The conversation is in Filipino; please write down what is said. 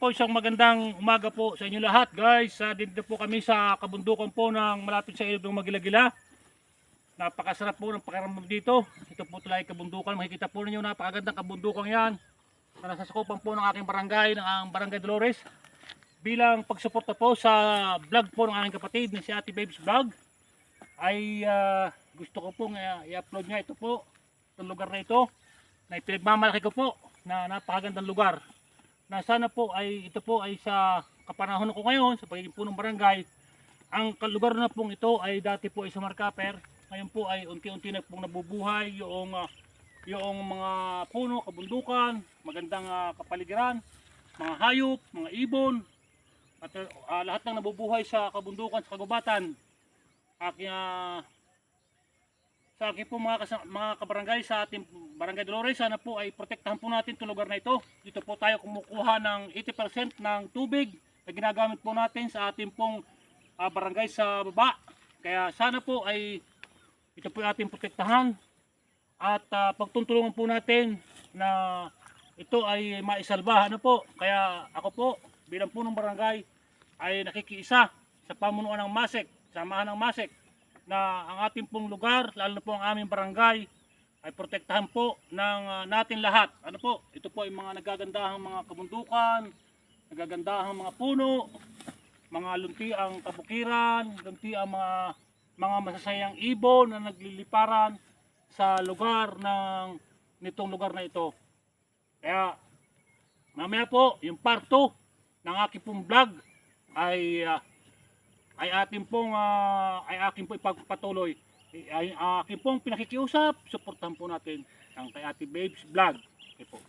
po isang magandang umaga po sa inyo lahat guys. Dito po kami sa kabundukan po ng malapit sa ilog ng Magilagila. Napakasarap po ng pakiramdam dito. Ito po talaga kabundukan. Makikita po ninyo napakagandang kabundukan yan. Na nasa sakupan po ng aking barangay, ng Barangay Dolores. Bilang pagsuporta po sa vlog po ng aking kapatid na si Ate Babes Vlog. Ay gusto ko pong i-upload nga ito po. Itong lugar na ito. Na ipinagmamalaki ko po na napakagandang lugar. Na sana po ay ito po ay sa kapanahon ko ngayon sa pagiging punong barangay. Ang lugar na pong ito ay dati po ay sa Marcaper. Ngayon po ay unti-unti na pong nabubuhay yung mga puno, kabundukan, magandang kapaligiran, mga hayop, mga ibon, at lahat ng nabubuhay sa kabundukan, sa kagubatan. Sa aking po mga kabarangay sa ating Barangay Dolores, sana po ay protektahan po natin itong lugar na ito. Dito po tayo kumukuha ng 80% ng tubig na ginagamit po natin sa ating pong barangay sa baba. Kaya sana po ay ito po ating protektahan at pagtutulungan po natin na ito ay maisalba. Ano po? Kaya ako po bilang punong barangay ay nakikiisa sa pamunuan ng MASEC, samahan ng MASEC, na ang ating pong lugar, lalo na po ang aming barangay, ay protektahan po ng natin lahat. Ano po? Ito po ay mga nagagandahang mga kabundukan, nagagandahang mga puno, mga luntiang kabukiran, luntiang mga masasayang ibon na nagliliparan sa lugar nitong lugar na ito. Kaya mamaya po, yung part 2 ng aking pong vlog ay aking pong ipagpatuloy. Ay aking pong pinakikiusap, suportahan po natin ang kay Ate Babes Vlog. Okay po.